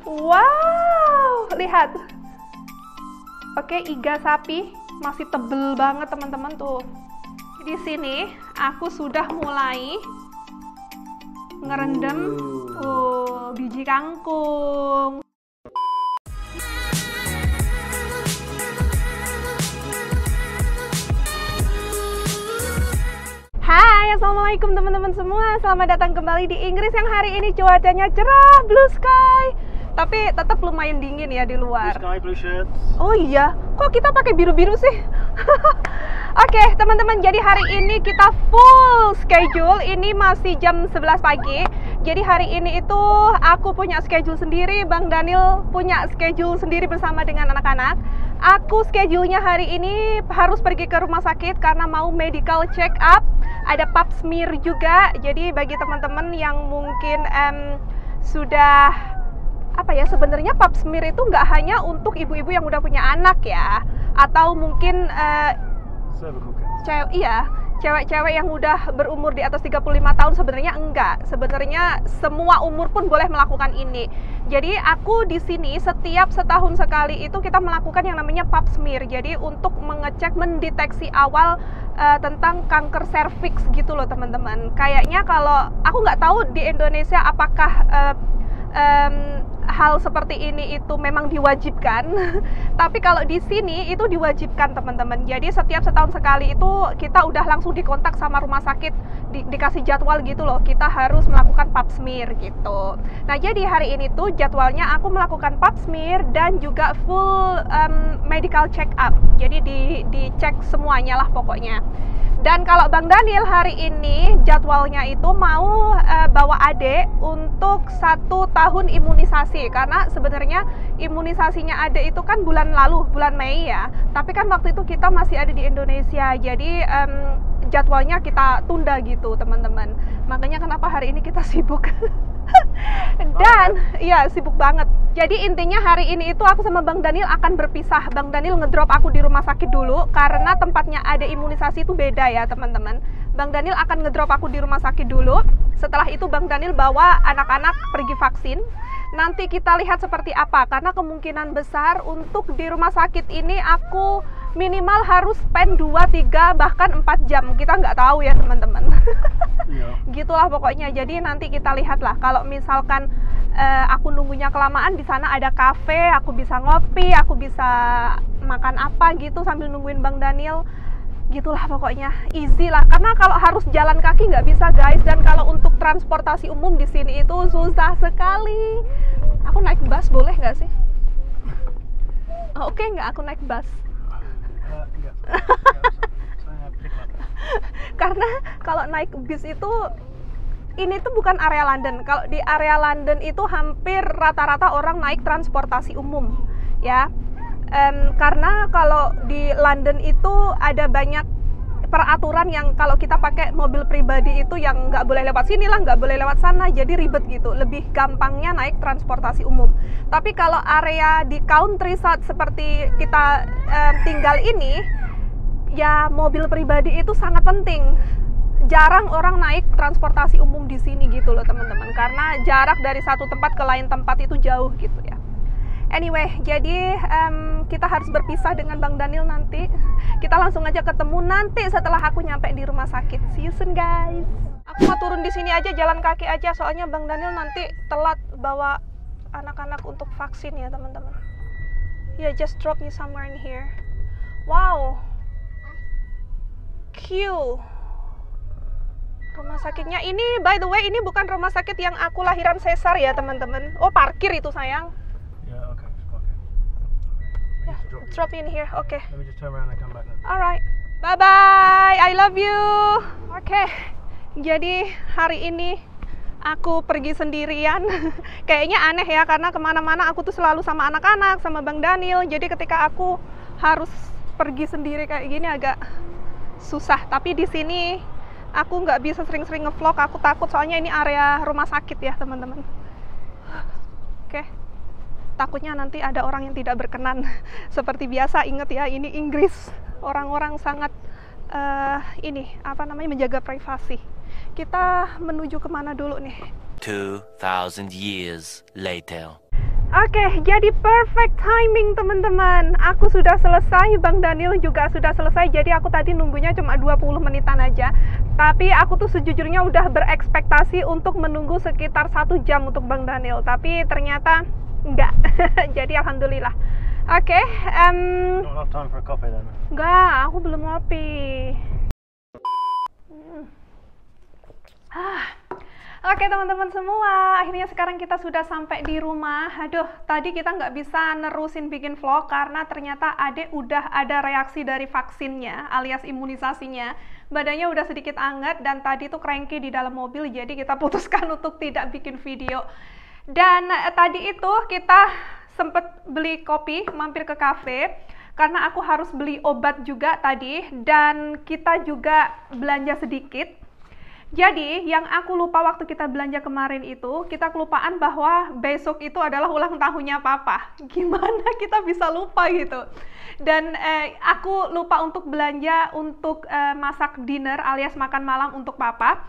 Wow, lihat. Oke, iga sapi masih tebel banget teman-teman tuh. Di sini aku sudah mulai ngerendam biji kangkung. Hai, assalamualaikum teman-teman semua. Selamat datang kembali di Inggris yang hari ini cuacanya cerah, blue sky. Tapi tetap lumayan dingin ya di luar. Blue sky, blue shirts. Oh iya, kok kita pakai biru-biru sih? Oke, teman-teman, jadi hari ini kita full schedule. Ini masih jam 11 pagi. Jadi hari ini itu aku punya schedule sendiri, Bang Daniel punya schedule sendiri bersama dengan anak-anak. Aku schedule-nya hari ini harus pergi ke rumah sakit karena mau medical check up. Ada pap smear juga. Jadi bagi teman-teman yang mungkin sudah sebenarnya pap smear itu nggak hanya untuk ibu-ibu yang udah punya anak ya, atau mungkin cewek-cewek yang udah berumur di atas 35 tahun. Sebenarnya enggak. Sebenarnya semua umur pun boleh melakukan ini. Jadi aku di sini setiap setahun sekali itu kita melakukan yang namanya pap smear. Jadi untuk mengecek, mendeteksi awal tentang kanker serviks gitu loh teman-teman. Kayaknya kalau aku nggak tahu di Indonesia apakah hal seperti ini itu memang diwajibkan, tapi kalau di sini itu diwajibkan teman-teman. Jadi setiap setahun sekali itu kita udah langsung dikontak sama rumah sakit, dikasih jadwal gitu loh, kita harus melakukan pap smear gitu. Nah jadi hari ini tuh jadwalnya aku melakukan pap smear dan juga full medical check up. Jadi dicek semuanya lah pokoknya. Dan kalau Bang Daniel hari ini jadwalnya itu mau bawa adik untuk 1 tahun imunisasi. Karena sebenarnya imunisasinya adik itu kan bulan lalu, bulan Mei ya. Tapi kan waktu itu kita masih ada di Indonesia. Jadi jadwalnya kita tunda gitu teman-teman. Makanya kenapa hari ini kita sibuk. Dan ya sibuk banget. Jadi intinya hari ini itu aku sama Bang Daniel akan berpisah. Bang Daniel ngedrop aku di rumah sakit dulu karena tempatnya ada imunisasi itu beda ya teman-teman. Bang Daniel akan ngedrop aku di rumah sakit dulu. Setelah itu Bang Daniel bawa anak-anak pergi vaksin. Nanti kita lihat seperti apa, karena kemungkinan besar untuk di rumah sakit ini aku minimal harus spend 2, 3, bahkan 4 jam. Kita nggak tahu ya teman-teman. Gitulah pokoknya. Jadi nanti kita lihatlah. Kalau misalkan aku nunggunya kelamaan, di sana ada kafe, aku bisa ngopi, aku bisa makan apa gitu sambil nungguin Bang Daniel. Gitulah pokoknya, easy lah. Karena kalau harus jalan kaki nggak bisa guys, dan kalau untuk transportasi umum di sini itu susah sekali. Aku naik bus boleh nggak sih? Oh, oke, nggak aku naik bus. Enggak. Karena kalau naik bis itu ini tuh bukan area London. Kalau di area London itu hampir rata-rata orang naik transportasi umum ya. Karena kalau di London itu ada banyak peraturan yang kalau kita pakai mobil pribadi itu yang nggak boleh lewat sini lah, nggak boleh lewat sana, jadi ribet gitu. Lebih gampangnya naik transportasi umum. Tapi kalau area di countryside seperti kita tinggal ini, ya mobil pribadi itu sangat penting. Jarang orang naik transportasi umum di sini gitu loh teman-teman, karena jarak dari satu tempat ke lain tempat itu jauh gitu ya. Anyway, jadi kita harus berpisah dengan Bang Daniel nanti. Kita langsung aja ketemu nanti setelah aku nyampe di rumah sakit. See you soon guys. Aku mau turun di sini aja, jalan kaki aja, soalnya Bang Daniel nanti telat bawa anak-anak untuk vaksin ya teman-teman. Yeah, just drop me somewhere in here. Wow, cute. Rumah sakitnya ini, by the way, ini bukan rumah sakit yang aku lahiran sesar ya teman-teman. Oh, parkir itu sayang. Drop in here, okay. Let me just turn around and come back then. Alright, bye bye. I love you. Oke, jadi hari ini aku pergi sendirian. Kayaknya aneh ya, karena kemana-mana aku tuh selalu sama anak-anak, sama Bang Daniel. Jadi ketika aku harus pergi sendiri kayak gini agak susah. Tapi di sini aku nggak bisa sering-sering ngevlog. Aku takut soalnya ini area rumah sakit ya teman-teman. Oke. Takutnya nanti ada orang yang tidak berkenan. Seperti biasa, ingat ya, ini Inggris. Orang-orang sangat menjaga privasi. Kita menuju kemana dulu nih? 2000 years later. Oke, jadi perfect timing teman-teman. Aku sudah selesai, Bang Daniel juga sudah selesai. Jadi aku tadi nunggunya cuma 20 menitan aja. Tapi aku tuh sejujurnya udah berekspektasi untuk menunggu sekitar 1 jam untuk Bang Daniel. Tapi ternyata enggak. Jadi alhamdulillah. Oke, Not enough time for a coffee then. enggak, aku belum ngopi. Oke teman-teman semua, akhirnya sekarang kita sudah sampai di rumah. Aduh, tadi kita nggak bisa nerusin bikin vlog karena ternyata adek udah ada reaksi dari vaksinnya alias imunisasinya. Badannya udah sedikit anget dan tadi tuh cranky di dalam mobil, jadi kita putuskan untuk tidak bikin video. Dan tadi itu kita sempet beli kopi, mampir ke cafe karena aku harus beli obat juga tadi, dan kita juga belanja sedikit. Jadi, yang aku lupa waktu kita belanja kemarin itu, kita kelupaan bahwa besok itu adalah ulang tahunnya Papa. Gimana kita bisa lupa gitu? Dan aku lupa untuk belanja untuk masak dinner alias makan malam untuk Papa.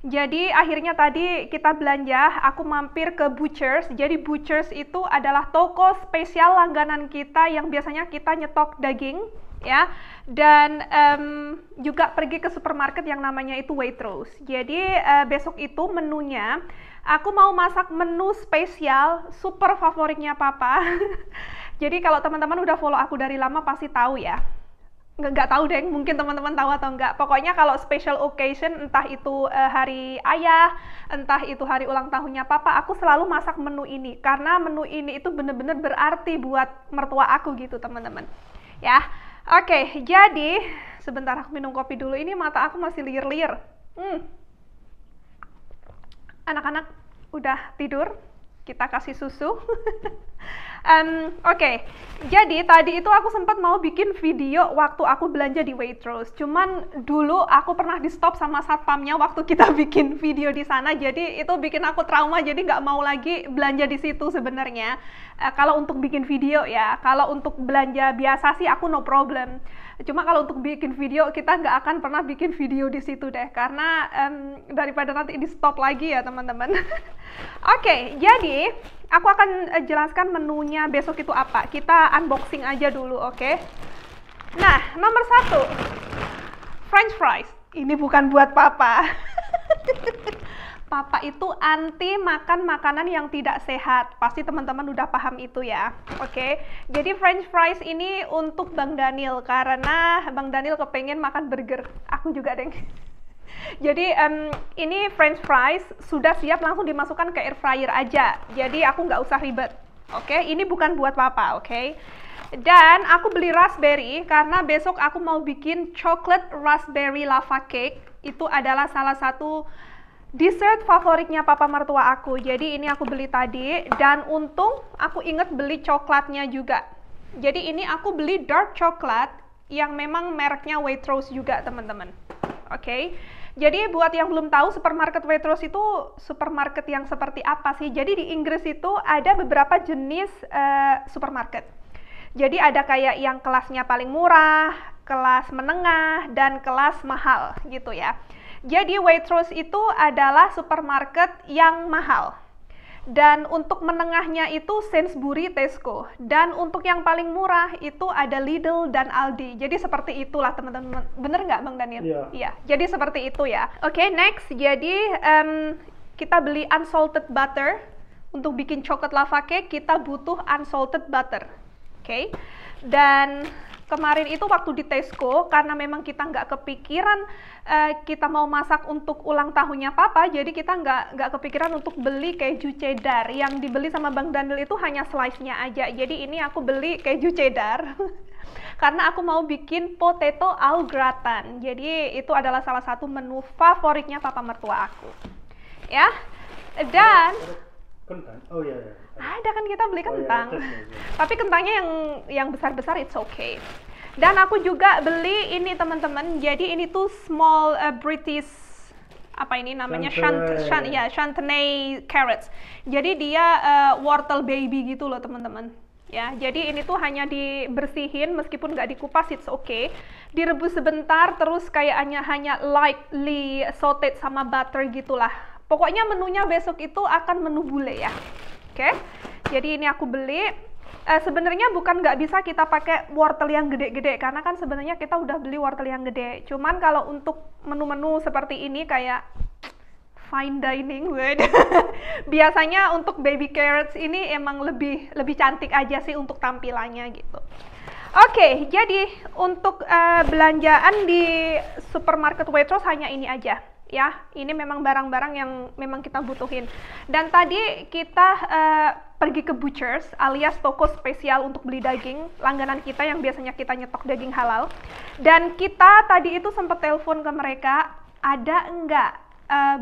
Jadi, akhirnya tadi kita belanja, aku mampir ke Butchers. Jadi, Butchers itu adalah toko spesial langganan kita yang biasanya kita nyetok daging, ya, dan juga pergi ke supermarket yang namanya itu Waitrose. Jadi besok itu menunya aku mau masak menu spesial super favoritnya Papa. Jadi kalau teman-teman udah follow aku dari lama pasti tahu ya. Nggak tahu deh, mungkin teman-teman tahu atau enggak. Pokoknya kalau special occasion, entah itu hari ayah, entah itu hari ulang tahunnya Papa, aku selalu masak menu ini karena menu ini itu bener-bener berarti buat mertua aku gitu teman-teman. Ya. Oke, jadi sebentar aku minum kopi dulu. Ini mata aku masih liur-liur. Anak-anak udah tidur, kita kasih susu. Oke, jadi tadi itu aku sempat mau bikin video waktu aku belanja di Waitrose. Cuman dulu aku pernah di stop sama satpamnya waktu kita bikin video di sana. Jadi itu bikin aku trauma. Jadi nggak mau lagi belanja di situ sebenarnya. Kalau untuk bikin video ya, kalau untuk belanja biasa sih aku no problem. Cuma kalau untuk bikin video kita nggak akan pernah bikin video di situ deh, karena daripada nanti di stop lagi ya teman-teman. Oke, jadi aku akan jelaskan menunya besok itu apa. Kita unboxing aja dulu, oke? Nah, nomor 1, French fries. Ini bukan buat Papa. Papa itu anti makan makanan yang tidak sehat. Pasti teman-teman udah paham itu ya. Oke. Jadi French fries ini untuk Bang Daniel karena Bang Daniel kepengen makan burger. Aku juga deng. Jadi ini French fries sudah siap langsung dimasukkan ke air fryer aja. Jadi aku nggak usah ribet. Oke, ini bukan buat Papa, oke? Dan aku beli raspberry karena besok aku mau bikin chocolate raspberry lava cake. Itu adalah salah satu dessert favoritnya Papa mertua aku. Jadi ini aku beli tadi, dan untung aku inget beli coklatnya juga. Jadi ini aku beli dark coklat yang memang mereknya Waitrose juga teman-teman. Oke. Jadi buat yang belum tahu, supermarket Waitrose itu supermarket yang seperti apa sih? Jadi di Inggris itu ada beberapa jenis supermarket. Jadi ada kayak yang kelasnya paling murah, kelas menengah, dan kelas mahal gitu ya. Jadi Waitrose itu adalah supermarket yang mahal. Dan untuk menengahnya itu Sainsbury, Tesco. Dan untuk yang paling murah itu ada Lidl dan Aldi. Jadi seperti itulah teman-teman. Bener nggak Bang Daniel? Iya. Iya. Jadi seperti itu ya. Oke, next. Jadi kita beli unsalted butter. Untuk bikin chocolate lava cake kita butuh unsalted butter. Oke. Dan kemarin itu waktu di Tesco, karena memang kita nggak kepikiran kita mau masak untuk ulang tahunnya Papa, jadi kita nggak kepikiran untuk beli keju cheddar. Yang dibeli sama Bang Daniel itu hanya slice-nya aja. Jadi ini aku beli keju cheddar karena aku mau bikin potato au gratin. Jadi itu adalah salah satu menu favoritnya Papa mertua aku. Ya. Dan Kentang? Oh iya. ada kan kita beli kentang. Oh, iya, Tapi kentangnya yang besar-besar it's okay. Dan aku juga beli ini teman-teman. Jadi ini tuh small British apa ini namanya Chantenay carrots. Jadi dia wortel baby gitu loh teman-teman. Ya, jadi ini tuh hanya dibersihin meskipun nggak dikupas it's okay. Direbus sebentar terus kayak hanya lightly sauteed sama butter gitulah. Pokoknya menunya besok itu akan menu bule ya. Oke, jadi ini aku beli. Sebenarnya bukan nggak bisa kita pakai wortel yang gede-gede, karena kan sebenarnya kita udah beli wortel yang gede. Cuman kalau untuk menu-menu seperti ini kayak fine dining, biasanya untuk baby carrots ini emang lebih cantik aja sih untuk tampilannya gitu. Oke, jadi untuk belanjaan di supermarket Waitrose hanya ini aja. Ya, ini memang barang-barang yang memang kita butuhin. Dan tadi kita pergi ke butchers alias toko spesial untuk beli daging, langganan kita yang biasanya kita nyetok daging halal. Dan kita tadi itu sempat telepon ke mereka, ada enggak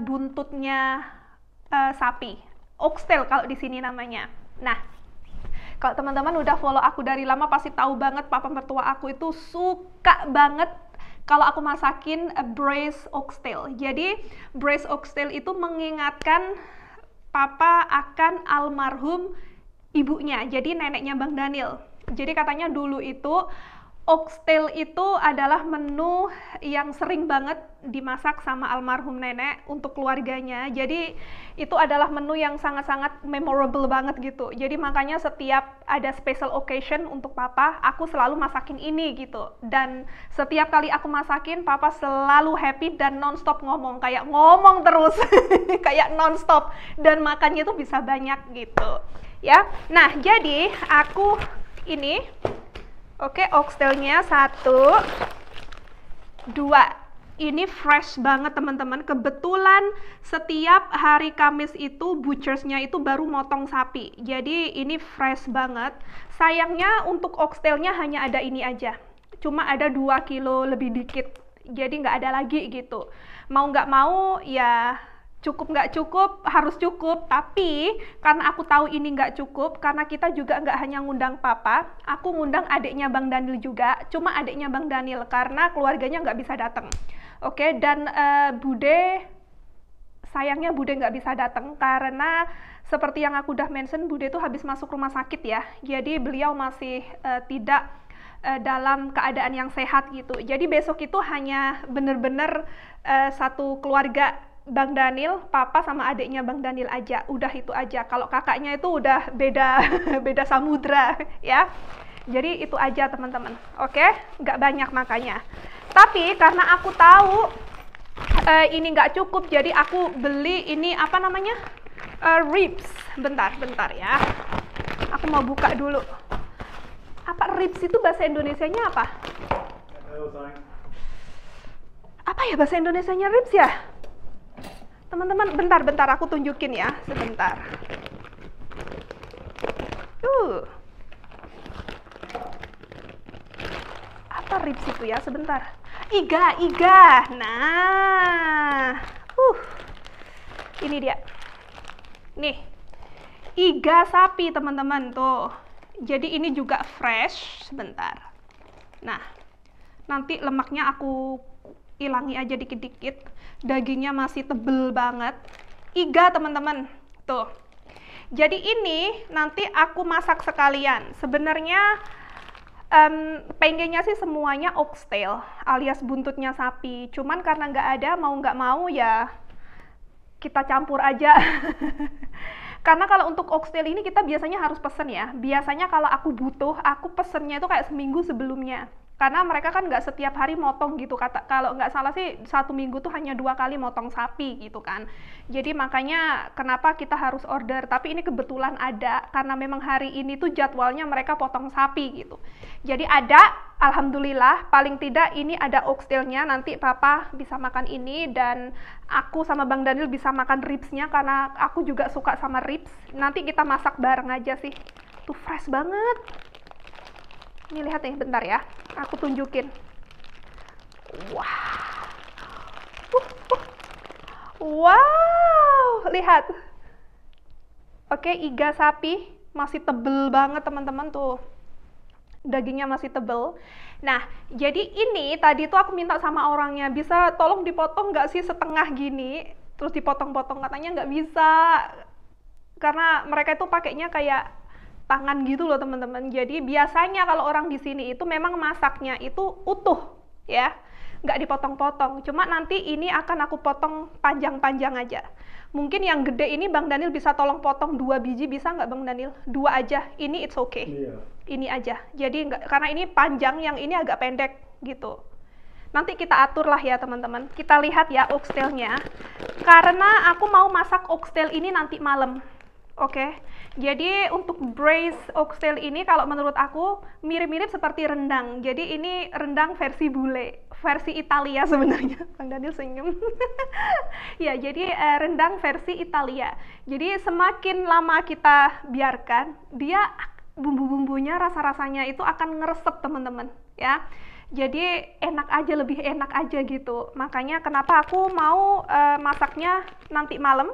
buntutnya sapi, oxtail kalau di sini namanya. Nah, kalau teman-teman udah follow aku dari lama pasti tahu banget papa mertua aku itu suka banget kalau aku masakin braised oxtail. Jadi braised oxtail itu mengingatkan papa akan almarhum ibunya, jadi neneknya Bang Daniel. Jadi katanya dulu itu oxtail itu adalah menu yang sering banget dimasak sama almarhum nenek untuk keluarganya. Jadi itu adalah menu yang sangat-sangat memorable banget gitu. Jadi makanya setiap ada special occasion untuk papa, aku selalu masakin ini gitu. Dan setiap kali aku masakin, papa selalu happy dan nonstop ngomong, kayak ngomong terus, kayak nonstop. Dan makannya tuh bisa banyak gitu. Ya, nah jadi aku ini. Oke, oxtailnya 1, 2. Ini fresh banget teman-teman. Kebetulan setiap hari Kamis itu butchersnya itu baru motong sapi. Jadi ini fresh banget. Sayangnya untuk oxtailnya hanya ada ini aja. Cuma ada 2 kilo lebih dikit. Jadi nggak ada lagi gitu. Mau nggak mau ya cukup nggak cukup, harus cukup. Tapi karena aku tahu ini nggak cukup, karena kita juga nggak hanya ngundang papa, aku ngundang adiknya Bang Daniel juga. Cuma adiknya Bang Daniel karena keluarganya nggak bisa datang. Oke, dan Bude, sayangnya Bude nggak bisa datang karena seperti yang aku udah mention, Bude itu habis masuk rumah sakit ya. Jadi beliau masih tidak dalam keadaan yang sehat gitu. Jadi besok itu hanya bener-bener satu keluarga, Bang Daniel, papa sama adiknya Bang Daniel aja, udah itu aja. Kalau kakaknya itu udah beda beda samudra ya. Jadi itu aja teman-teman. Oke, nggak banyak makanya. Tapi karena aku tahu ini nggak cukup, jadi aku beli ini apa namanya, ribs. Bentar ya. Aku mau buka dulu. Apa ribs itu bahasa Indonesianya apa? Apa ya bahasa Indonesianya ribs ya? Teman-teman, bentar, aku tunjukin ya, sebentar. Apa ribs itu ya, sebentar. Iga. Nah, ini dia. Nih, iga sapi teman-teman tuh. Jadi ini juga fresh, sebentar. Nah, nanti lemaknya aku hilangi aja dikit-dikit. Dagingnya masih tebel banget. Iga teman-teman, tuh. Jadi ini nanti aku masak sekalian. Sebenarnya pengennya sih semuanya oxtail alias buntutnya sapi. Cuman karena nggak ada, mau nggak mau ya kita campur aja. Karena kalau untuk oxtail ini kita biasanya harus pesen ya. Biasanya kalau aku butuh, aku pesennya itu kayak seminggu sebelumnya. Karena mereka kan nggak setiap hari motong gitu. Kalau nggak salah sih 1 minggu tuh hanya 2 kali motong sapi gitu kan. Jadi makanya kenapa kita harus order. Tapi ini kebetulan ada karena memang hari ini tuh jadwalnya mereka potong sapi gitu. Jadi ada, alhamdulillah. Paling tidak ini ada oxtailnya. Nanti papa bisa makan ini dan aku sama Bang Daniel bisa makan ribsnya karena aku juga suka sama ribs. Nanti kita masak bareng aja sih. Tuh fresh banget. Ini lihat nih, bentar ya. Aku tunjukin. Wah. Wow, lihat. Oke, iga sapi masih tebel banget teman-teman tuh. Dagingnya masih tebel. Nah, jadi ini tadi tuh aku minta sama orangnya, bisa tolong dipotong nggak sih setengah gini? Terus dipotong-potong, katanya nggak bisa. Karena mereka itu pakainya kayak tangan gitu loh teman-teman. Jadi biasanya kalau orang di sini itu memang masaknya itu utuh ya. nggak dipotong-potong. Cuma nanti ini akan aku potong panjang-panjang aja. Mungkin yang gede ini Bang Daniel bisa tolong potong 2 biji, bisa nggak Bang Daniel? 2 aja, ini it's okay. Ini aja. Jadi karena ini panjang, yang ini agak pendek gitu. Nanti kita atur lah ya teman-teman. Kita lihat ya oxtailnya. Karena aku mau masak oxtail ini nanti malam. Oke. Jadi untuk braised oxtail ini kalau menurut aku mirip-mirip seperti rendang. Jadi ini rendang versi bule, versi Italia sebenarnya. Bang Daniel senyum. Ya, jadi rendang versi Italia. Jadi semakin lama kita biarkan, dia bumbu-bumbunya, rasa-rasanya itu akan ngeresep teman-teman, ya. Jadi enak aja, lebih enak aja gitu. Makanya kenapa aku mau masaknya nanti malam.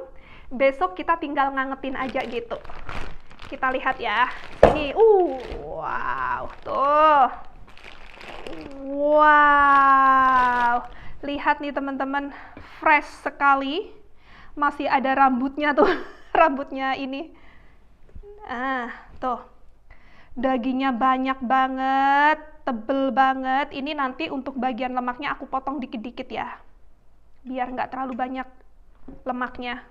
Besok kita tinggal ngangetin aja gitu. Kita lihat ya. Ini, wow, tuh. Wow. Lihat nih teman-teman, fresh sekali. Masih ada rambutnya tuh, rambutnya ini. Tuh. Dagingnya banyak banget, tebel banget. Ini nanti untuk bagian lemaknya aku potong dikit-dikit ya. Biar nggak terlalu banyak lemaknya.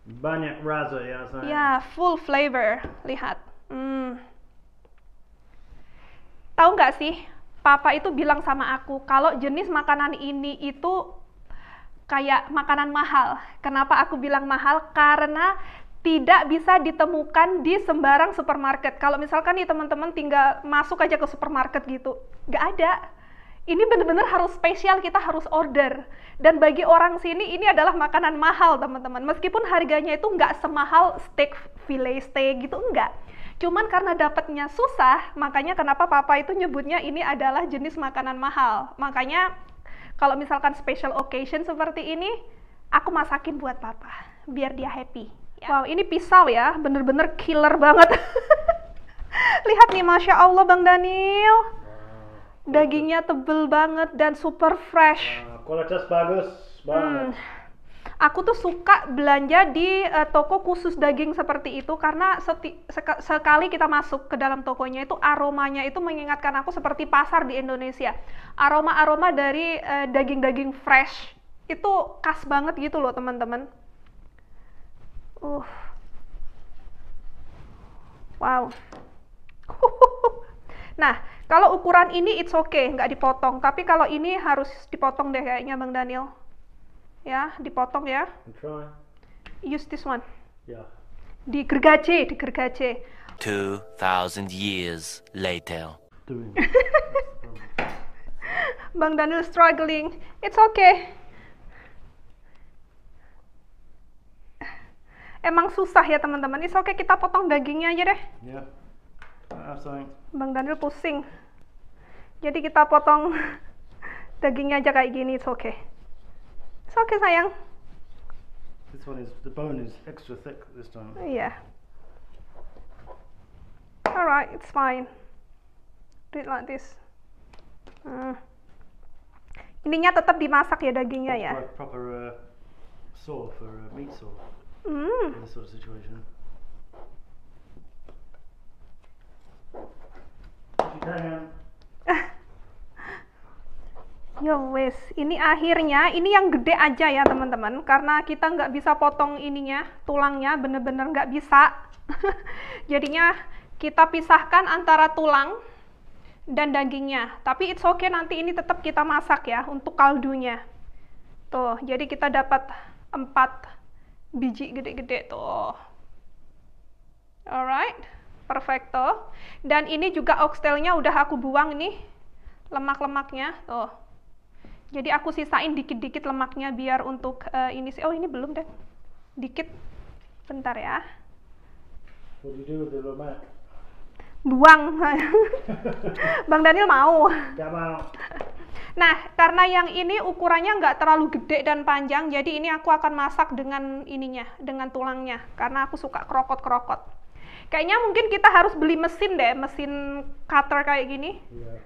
Banyak rasa ya sayang. Ya, full flavor. Lihat. Tahu nggak sih, Papa itu bilang sama aku, kalau jenis makanan ini itu kayak makanan mahal. Kenapa aku bilang mahal? Karena tidak bisa ditemukan di sembarang supermarket. Kalau misalkan nih teman-teman tinggal masuk aja ke supermarket gitu, nggak ada. Ini benar-benar harus spesial, kita harus order. Dan bagi orang sini ini adalah makanan mahal teman-teman. Meskipun harganya itu nggak semahal steak, filet steak gitu, enggak. Cuman karena dapatnya susah, makanya kenapa Papa itu nyebutnya ini adalah jenis makanan mahal. Makanya kalau misalkan special occasion seperti ini, aku masakin buat Papa, biar dia happy. Ya. Wow, ini pisau ya, bener-bener killer banget. Lihat nih, Masya Allah Bang Daniel. Dagingnya tebel banget dan super fresh. Kualitas bagus banget. Aku tuh suka belanja di toko khusus daging seperti itu karena sekali kita masuk ke dalam tokonya itu aromanya itu mengingatkan aku seperti pasar di Indonesia. Aroma-aroma dari daging-daging fresh itu khas banget gitu loh teman-teman. Wow. Nah, kalau ukuran ini it's okay, nggak dipotong. Tapi kalau ini harus dipotong deh kayaknya Bang Daniel. Ya, dipotong ya. Try. Use this one. Yeah. Digergaje. 2000 years later. Bang Daniel struggling. It's okay. Emang susah ya teman-teman. It's okay, kita potong dagingnya aja deh. Yeah. Bang Daniel pusing. Jadi kita potong dagingnya aja kayak gini, it's okay. It's okay sayang. This one is, the bone is extra thick this time. Iya. Alright, it's fine. Do it like this. Ininya tetap dimasak ya dagingnya ya. Like proper saw for meat saw. In this sort of situation. Ya wes, ini akhirnya, ini yang gede aja ya teman-teman, karena kita nggak bisa potong ininya, tulangnya bener-bener nggak bisa. Jadinya kita pisahkan antara tulang dan dagingnya. Tapi it's okay, nanti ini tetap kita masak ya untuk kaldunya. Tuh, jadi kita dapat 4 biji gede-gede tuh. Alright. Perfecto. Dan ini juga oxtailnya udah aku buang nih lemak-lemaknya tuh. Jadi aku sisain dikit-dikit lemaknya biar untuk ini sih. Oh, ini belum deh. Dikit. Bentar ya. What do you do with the lemak? Buang. Bang Daniel mau. Gak mau. Nah, karena yang ini ukurannya nggak terlalu gede dan panjang, jadi ini aku akan masak dengan ininya, dengan tulangnya. Karena aku suka krokot-krokot. Kayaknya mungkin kita harus beli mesin deh, mesin cutter kayak gini. Yeah.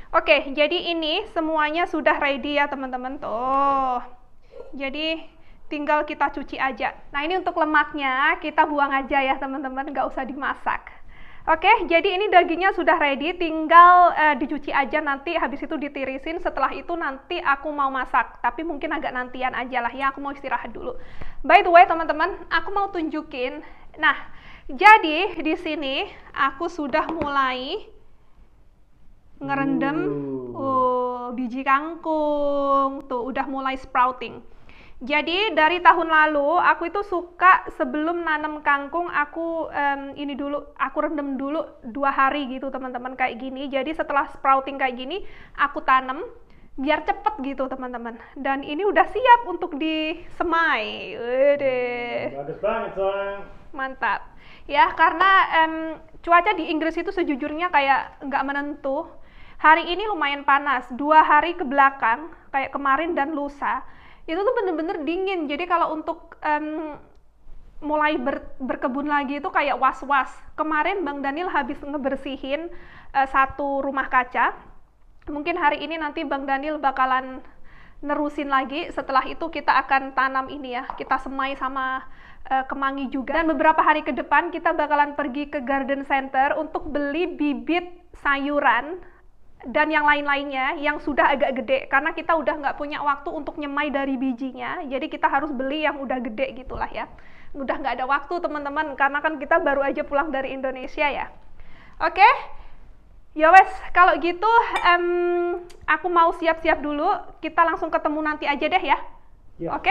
Oke, jadi ini semuanya sudah ready ya teman-teman tuh. Jadi tinggal kita cuci aja. Nah, ini untuk lemaknya kita buang aja ya teman-teman, nggak usah dimasak. Oke, jadi ini dagingnya sudah ready, tinggal dicuci aja nanti, habis itu ditirisin. Setelah itu nanti aku mau masak, tapi mungkin agak nantian aja lah ya, aku mau istirahat dulu. By the way teman-teman, aku mau tunjukin. Nah, jadi di sini aku sudah mulai ngerendam biji kangkung, tuh udah mulai sprouting. Jadi dari tahun lalu aku itu suka sebelum nanam kangkung aku ini dulu, aku rendam dulu 2 hari gitu teman-teman kayak gini. Jadi setelah sprouting kayak gini aku tanam biar cepet gitu teman-teman. Dan ini udah siap untuk disemai. Bagus banget soalnya. Mantap. Ya karena cuaca di Inggris itu sejujurnya kayak nggak menentu. Hari ini lumayan panas, 2 hari ke belakang kayak kemarin dan lusa itu tuh bener-bener dingin. Jadi kalau untuk mulai berkebun lagi itu kayak was-was. Kemarin Bang Daniel habis ngebersihin 1 rumah kaca. Mungkin hari ini nanti Bang Daniel bakalan nerusin lagi. Setelah itu kita akan tanam ini ya, kita semai sama kemangi juga. Dan beberapa hari ke depan kita bakalan pergi ke garden center untuk beli bibit sayuran dan yang lain-lainnya yang sudah agak gede, karena kita udah nggak punya waktu untuk nyemai dari bijinya, jadi kita harus beli yang udah gede gitulah ya. Udah nggak ada waktu teman-teman, karena kan kita baru aja pulang dari Indonesia ya. Oke, ya wes, kalau gitu aku mau siap-siap dulu, kita langsung ketemu nanti aja deh ya. Ya. Oke?